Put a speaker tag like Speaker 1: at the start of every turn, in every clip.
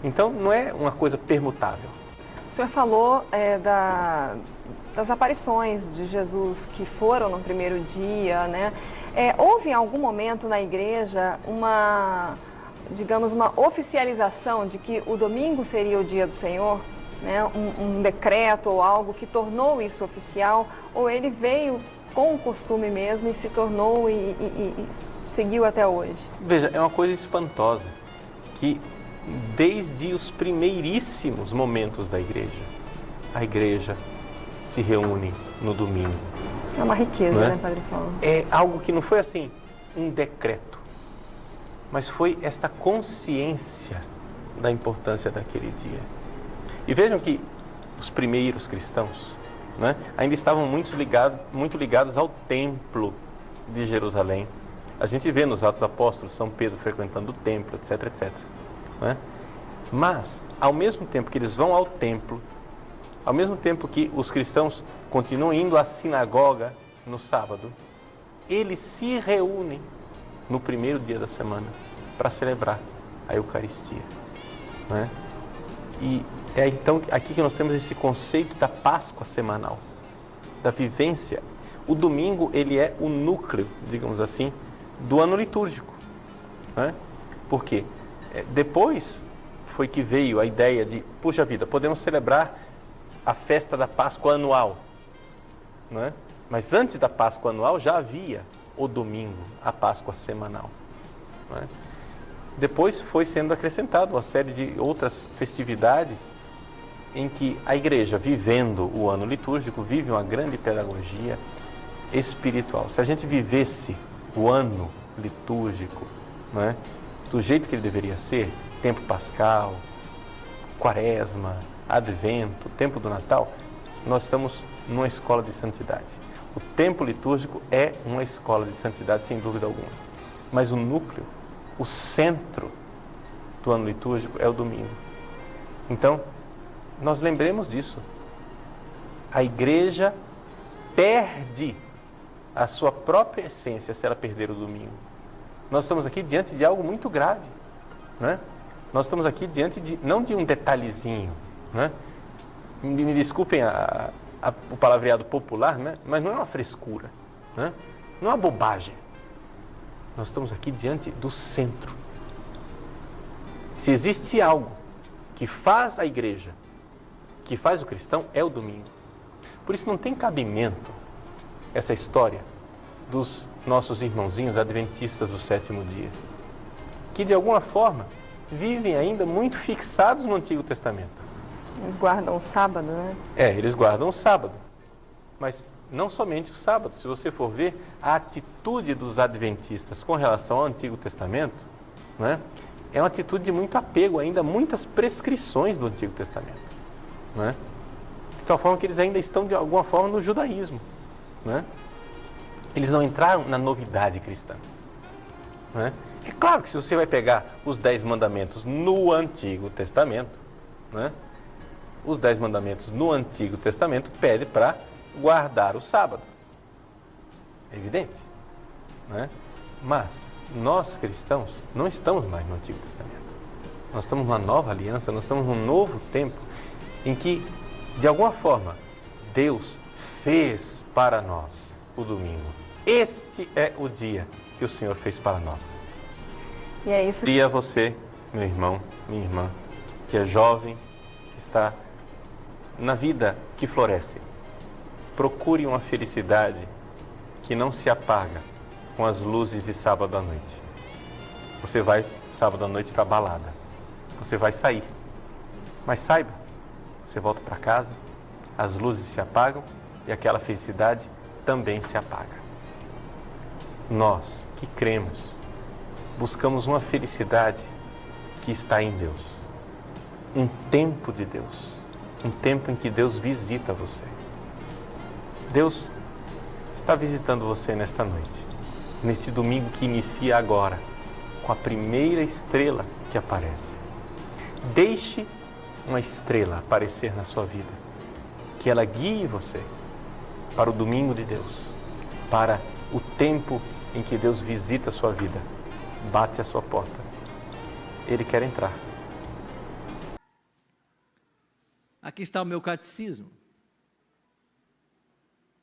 Speaker 1: Então não é uma coisa permutável.
Speaker 2: O senhor falou das aparições de Jesus que foram no primeiro dia, né? Houve em algum momento na igreja digamos, uma oficialização de que o domingo seria o dia do Senhor, né? Um decreto ou algo que tornou isso oficial, ou ele veio com o costume mesmo e se tornou e seguiu até hoje?
Speaker 1: Veja, é uma coisa espantosa que desde os primeiríssimos momentos da igreja, a igreja se reúne no domingo.
Speaker 2: É uma riqueza, né, Padre Paulo?
Speaker 1: É algo que não foi assim um decreto, mas foi esta consciência da importância daquele dia. E vejam que os primeiros cristãos, né, ainda estavam muito ligados ao templo de Jerusalém. A gente vê nos Atos Apóstolos São Pedro frequentando o templo, etc, etc. Né? Mas, ao mesmo tempo que eles vão ao templo, ao mesmo tempo que os cristãos continuam indo à sinagoga no sábado, eles se reúnem no primeiro dia da semana para celebrar a Eucaristia. Né? E é então aqui que nós temos esse conceito da Páscoa semanal, da vivência. O domingo, ele é o núcleo, digamos assim, do ano litúrgico. Né? Por quê? Depois foi que veio a ideia de, puxa vida, podemos celebrar a festa da Páscoa anual. Né? Mas antes da Páscoa anual já havia o domingo, a Páscoa semanal. Né? Depois foi sendo acrescentado uma série de outras festividades em que a igreja, vivendo o ano litúrgico, vive uma grande pedagogia espiritual. Se a gente vivesse o ano litúrgico, né, do jeito que ele deveria ser, tempo pascal, quaresma, advento, tempo do Natal, nós estamos numa escola de santidade. O tempo litúrgico é uma escola de santidade, sem dúvida alguma. Mas o núcleo, o centro do ano litúrgico é o domingo. Então, nós lembremos disso. A igreja perde a sua própria essência se ela perder o domingo. Nós estamos aqui diante de algo muito grave. Né? Nós estamos aqui diante não de um detalhezinho. Né? Me desculpem o palavreado popular, né? Mas não é uma frescura. Né? Não é uma bobagem. Nós estamos aqui diante do centro. Se existe algo que faz a igreja, que faz o cristão, é o domingo. Por isso não tem cabimento essa história dos nossos irmãozinhos adventistas do sétimo dia, que de alguma forma vivem ainda muito fixados no Antigo Testamento.
Speaker 2: Eles guardam o sábado, né?
Speaker 1: Eles guardam o sábado. Mas não somente o sábado. Se você for ver a atitude dos adventistas com relação ao Antigo Testamento, né, é uma atitude de muito apego ainda a muitas prescrições do Antigo Testamento. Né? De tal forma que eles ainda estão de alguma forma no judaísmo. Né? Eles não entraram na novidade cristã. Né? É claro que se você vai pegar os 10 mandamentos no Antigo Testamento, né, os 10 mandamentos no Antigo Testamento pedem para guardar o sábado. É evidente. Né? Mas nós cristãos não estamos mais no Antigo Testamento. Nós estamos numa nova aliança, nós estamos num novo tempo em que, de alguma forma, Deus fez para nós o domingo. Este é o dia que o Senhor fez para nós.
Speaker 2: E é isso.
Speaker 1: E a você, meu irmão, minha irmã, que é jovem, que está na vida que floresce. Procure uma felicidade que não se apaga com as luzes de sábado à noite. Você vai sábado à noite para a balada. Você vai sair. Mas saiba, você volta para casa, as luzes se apagam e aquela felicidade também se apaga. Nós que cremos, buscamos uma felicidade que está em Deus. Um tempo de Deus. Um tempo em que Deus visita você. Deus está visitando você nesta noite, neste domingo que inicia agora, com a primeira estrela que aparece. Deixe uma estrela aparecer na sua vida, que ela guie você para o domingo de Deus, para o tempo em que Deus visita a sua vida, bate a sua porta. Ele quer entrar.
Speaker 3: Aqui está o meu catecismo,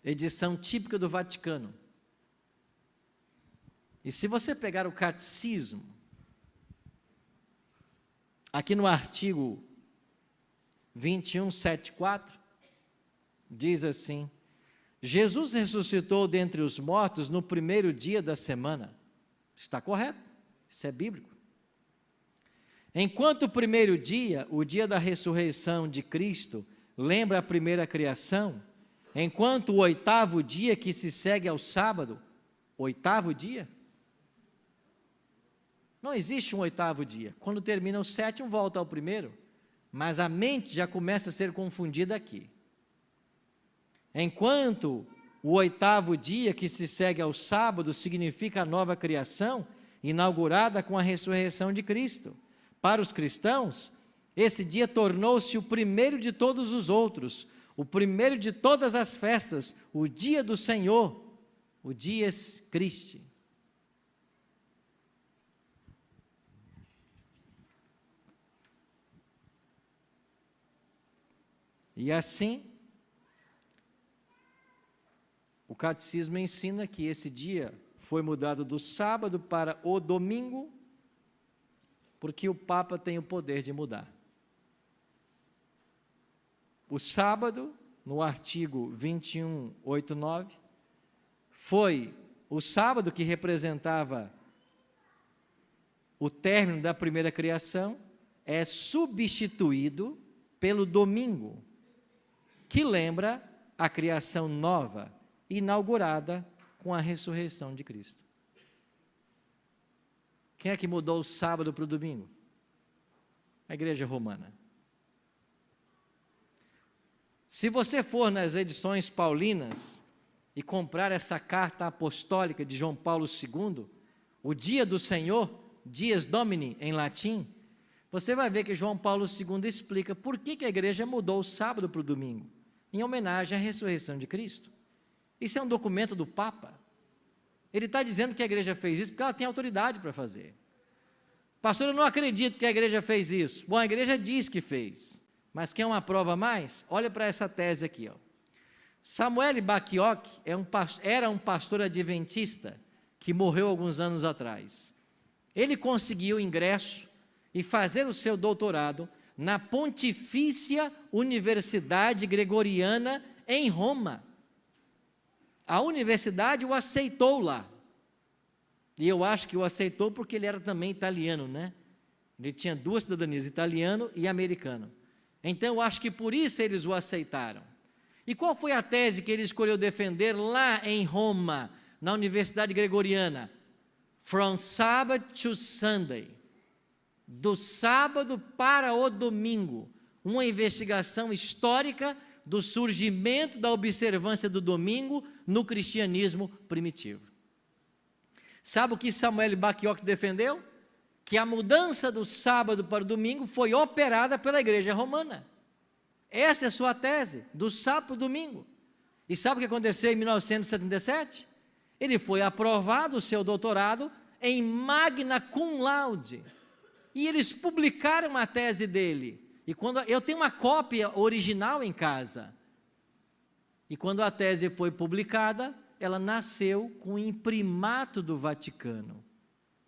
Speaker 3: edição típica do Vaticano. E se você pegar o catecismo, aqui no artigo 2174, diz assim: Jesus ressuscitou dentre os mortos no primeiro dia da semana. Está correto, isso é bíblico. Enquanto o primeiro dia, o dia da ressurreição de Cristo, lembra a primeira criação, enquanto o oitavo dia que se segue ao sábado, oitavo dia? Não existe um oitavo dia. Quando termina o sétimo, volta ao primeiro. Mas a mente já começa a ser confundida aqui. Enquanto o oitavo dia que se segue ao sábado significa a nova criação, inaugurada com a ressurreição de Cristo. Para os cristãos, esse dia tornou-se o primeiro de todos os outros, o primeiro de todas as festas, o dia do Senhor, o Dies Christi. E assim, o catecismo ensina que esse dia foi mudado do sábado para o domingo, porque o Papa tem o poder de mudar. O sábado, no artigo 2189, foi o sábado que representava o término da primeira criação, é substituído pelo domingo, que lembra a criação nova, inaugurada com a ressurreição de Cristo. Quem é que mudou o sábado para o domingo? A Igreja Romana. Se você for nas edições paulinas e comprar essa carta apostólica de João Paulo II, o dia do Senhor, Dies Domini em latim, você vai ver que João Paulo II explica por que a igreja mudou o sábado para o domingo, em homenagem à ressurreição de Cristo. Isso é um documento do Papa. Ele está dizendo que a igreja fez isso porque ela tem autoridade para fazer. Pastor, eu não acredito que a igreja fez isso. Bom, a igreja diz que fez, mas quer uma prova a mais? Olha para essa tese aqui, ó. Samuel Bacchiocchi era um pastor adventista que morreu alguns anos atrás. Ele conseguiu ingresso e fazer o seu doutorado na Pontifícia Universidade Gregoriana em Roma. A universidade o aceitou lá. E eu acho que o aceitou porque ele era também italiano, né? Ele tinha duas cidadanias, italiano e americano. Então eu acho que por isso eles o aceitaram. E qual foi a tese que ele escolheu defender lá em Roma, na Universidade Gregoriana? From Sabbath to Sunday. Do sábado para o domingo. Uma investigação histórica do surgimento da observância do domingo no cristianismo primitivo. Sabe o que Samuel Bacchiocchi defendeu? Que a mudança do sábado para o domingo foi operada pela igreja romana. Essa é a sua tese, do sábado para o domingo. E sabe o que aconteceu em 1977? Ele foi aprovado o seu doutorado em magna cum laude. E eles publicaram a tese dele. E quando eu tenho uma cópia original em casa. E quando a tese foi publicada, ela nasceu com o imprimato do Vaticano.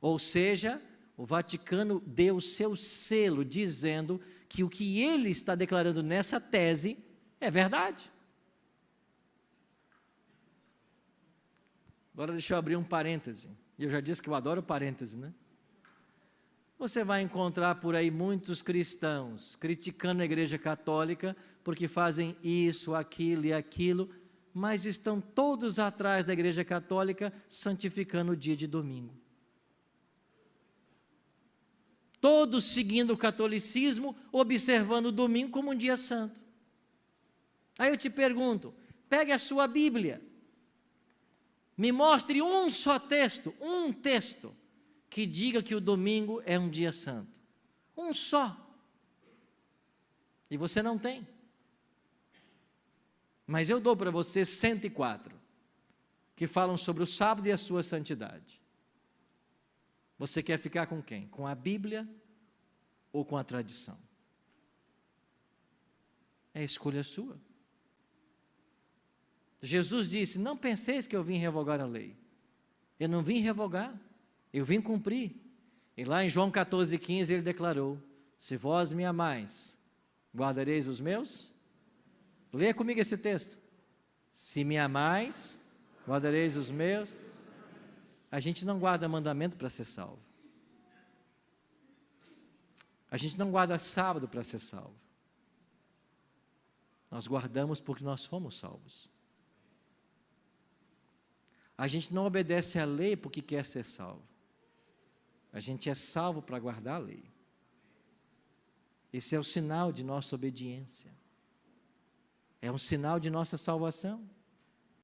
Speaker 3: Ou seja, o Vaticano deu o seu selo, dizendo que o que ele está declarando nessa tese é verdade. Agora deixa eu abrir um parêntese. E eu já disse que eu adoro parêntese, né? Você vai encontrar por aí muitos cristãos criticando a Igreja Católica porque fazem isso, aquilo e aquilo, mas estão todos atrás da Igreja Católica santificando o dia de domingo. Todos seguindo o catolicismo, observando o domingo como um dia santo. Aí eu te pergunto, pegue a sua Bíblia, me mostre um só texto, que diga que o domingo é um dia santo. Um só. E você não tem. Mas eu dou para você 104, que falam sobre o sábado e a sua santidade. Você quer ficar com quem? Com a Bíblia ou com a tradição? É escolha sua. Jesus disse: não penseis que eu vim revogar a lei. Eu não vim revogar, eu vim cumprir. E lá em João 14,15 ele declarou: se vós me amais, guardareis os meus? Leia comigo esse texto. Se me amais, guardareis os meus. A gente não guarda mandamento para ser salvo. A gente não guarda sábado para ser salvo. Nós guardamos porque nós fomos salvos. A gente não obedece à lei porque quer ser salvo. A gente é salvo para guardar a lei. Esse é o sinal de nossa obediência. É um sinal de nossa salvação.